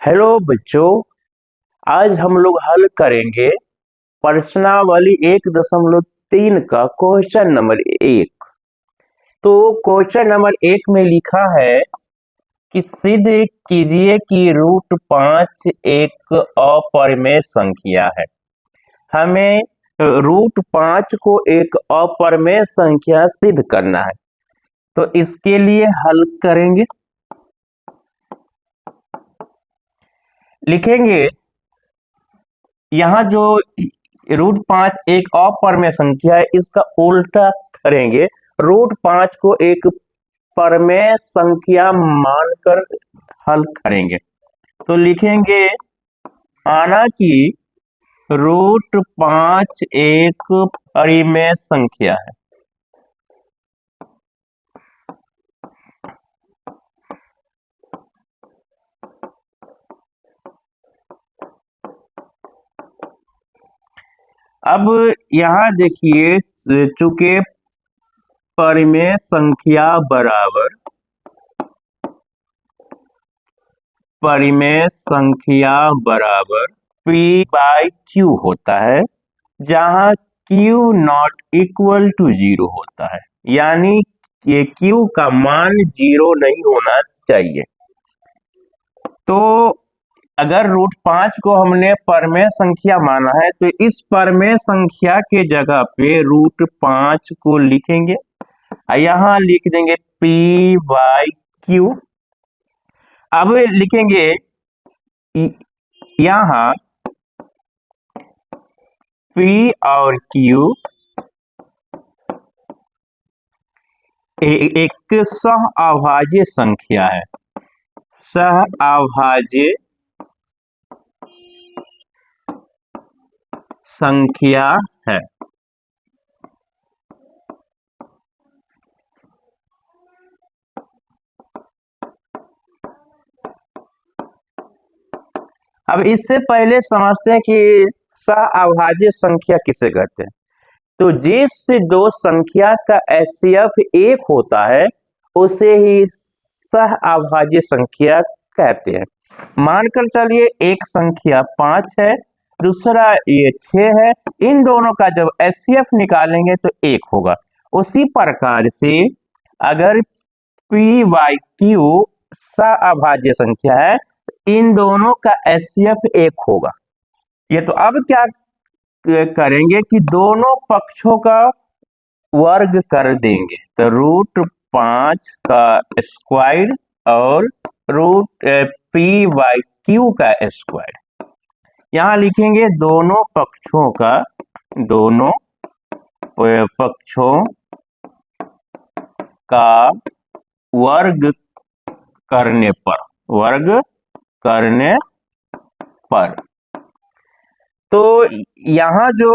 Hello बच्चों, आज हम लोग हल करेंगे प्रश्नावली 1.3 का क्वेश्चन नंबर 1। तो क्वेश्चन नंबर 1 में लिखा है कि सिद्ध कीजिए कि √5 एक अपरिमेय संख्या है। हमें √5 को एक अपरिमेय संख्या सिद्ध करना है। तो इसके लिए हल करेंगे, लिखेंगे यहाँ जो √5 एक अपरिमेय संख्या है, इसका उल्टा करेंगे। √5 को एक परिमेय संख्या मानकर हल करेंगे। तो लिखेंगे माना कि √5 एक परिमेय संख्या है। अब यहाँ देखिए, चूंकि परिमेय संख्या बराबर P/Q होता है, जहां Q नॉट इक्वल टू 0 होता है, यानी ये Q का मान 0 नहीं होना चाहिए। तो अगर √5 को हमने परिमेय संख्या माना है, तो इस परिमेय संख्या के जगह पे √5 को लिखेंगे, यहाँ लिख देंगे P/Q। अब लिखेंगे यहाँ P और Q एक सहअभाज्य संख्या है, सहअभाज्य संख्या है। अब इससे पहले समझते हैं कि सहअभाज्य संख्या किसे कहते हैं। तो जिस दो संख्या का HCF 1 होता है, उसे ही सहअभाज्य संख्या कहते हैं। मानकर चलिए एक संख्या 5 है, दूसरा ये 6 है। इन दोनों का जब HCF निकालेंगे तो 1 होगा। उसी प्रकार से अगर P/Q सहअभाज्य संख्या है, इन दोनों का HCF 1 होगा। ये तो अब क्या करेंगे कि दोनों पक्षों का वर्ग कर देंगे। तो √5 का स्क्वायर और P/Q का स्क्वायर, यहाँ लिखेंगे दोनों पक्षों का वर्ग करने पर तो यहाँ जो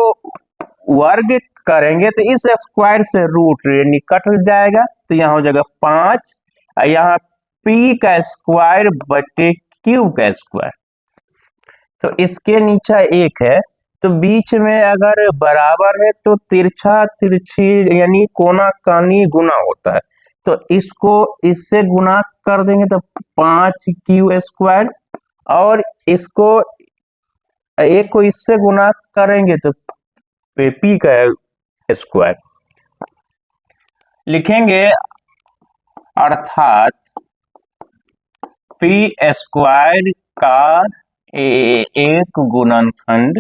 वर्ग करेंगे तो इस स्क्वायर से रूट निकट जाएगा, तो यहाँ हो जाएगा 5, यहाँ P का स्क्वायर बटे Q का स्क्वायर। तो इसके नीचे 1 है, तो बीच में अगर बराबर है तो तिरछा तिरछी यानी कोना कानी गुना होता है। तो इसको इससे गुना कर देंगे तो 5Q स्क्वायर, और इसको एक को इससे गुना करेंगे तो P का स्क्वायर लिखेंगे, अर्थात P स्क्वायर का एक गुणनखंड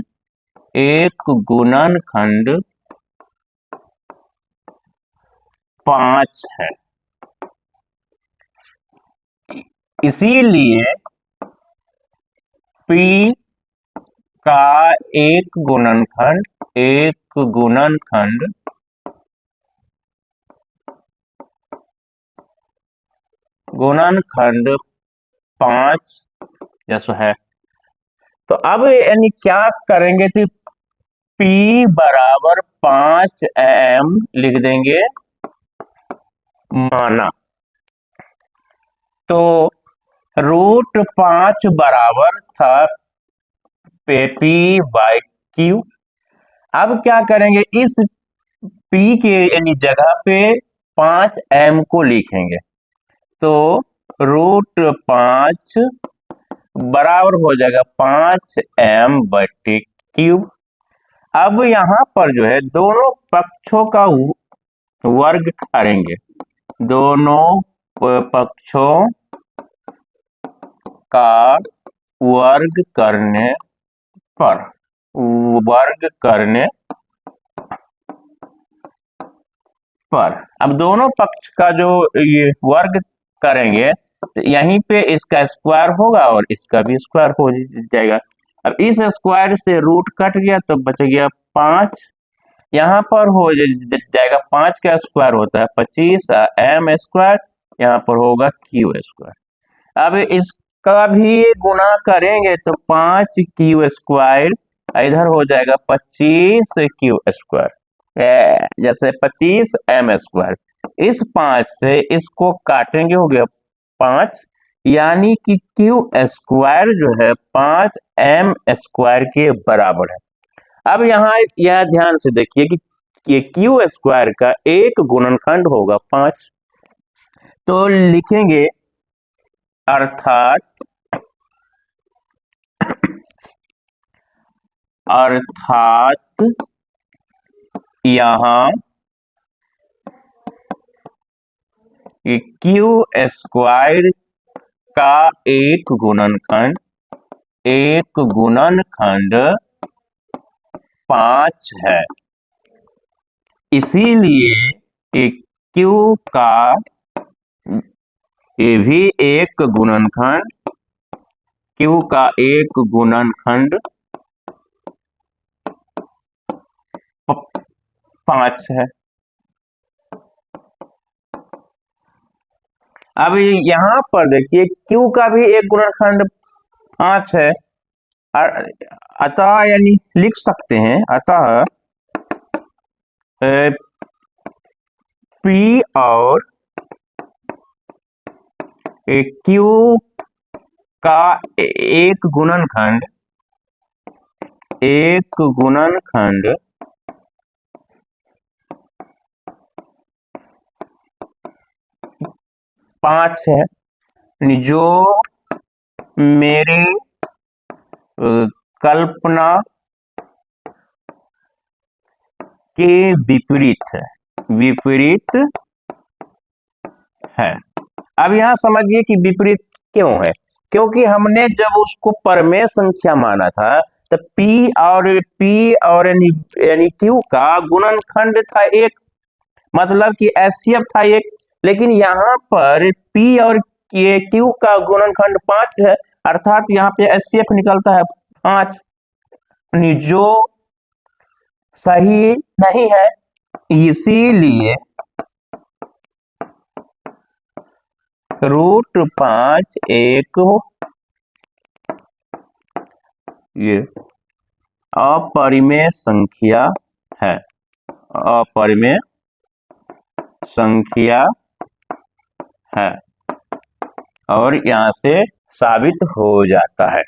5 है। इसीलिए P का एक गुणनखंड 5 जैसा है। तो अब यानी क्या करेंगे कि P बराबर 5m लिख देंगे माना। तो √5 बराबर था P/Q। अब क्या करेंगे, इस P के यानी जगह पे 5m को लिखेंगे। तो √5 बराबर हो जाएगा 5m/3। अब यहाँ पर जो है दोनों पक्षों का वर्ग करेंगे, दोनों पक्षों का वर्ग करने पर, वर्ग करने पर अब दोनों पक्ष का जो ये वर्ग करेंगे तो यहीं पे इसका स्क्वायर होगा और इसका भी स्क्वायर हो जाएगा। अब इस स्क्वायर से रूट कट गया तो बच गया 5, यहाँ पर हो जाएगा 5 का स्क्वायर होता है 25 m स्क्वायर, यहाँ पर होगा क्यू स्क्वायर। अब इसका भी गुना करेंगे तो 5q स्क्वायर इधर हो जाएगा 25q स्क्वायर, जैसे 25m स्क्वायर। इस 5 से इसको काटेंगे हो गया 5, यानी कि क्यू स्क्वायर जो है 5m स्क्वायर के बराबर है। अब यहाँ यह ध्यान से देखिए कि क्यू स्क्वायर का एक गुणनखंड होगा 5, तो लिखेंगे अर्थात यहाँ क्यू स्क्वायर का एक गुणनखंड 5 है, इसीलिए क्यू का ये भी एक गुणनखंड, क्यू का एक गुणनखंड 5 है। अब यहाँ पर देखिए क्यू का भी एक गुणनखंड 5 है, अतः यानी लिख सकते हैं, अतः P और Q का एक गुणनखंड 5 है, जो मेरे कल्पना के विपरीत है। अब यहाँ समझिए कि विपरीत क्यों है, क्योंकि हमने जब उसको परमेय संख्या माना था तो P और यानी Q का गुणनखंड था 1, मतलब कि HCF था 1, लेकिन यहाँ पर P और Q का गुणनखंड 5 है, अर्थात यहाँ पे HCF निकलता है 5, जो सही नहीं है। इसीलिए √5 एक ये अपरिमेय संख्या है, अपरिमेय संख्या है, और यहाँ से साबित हो जाता है।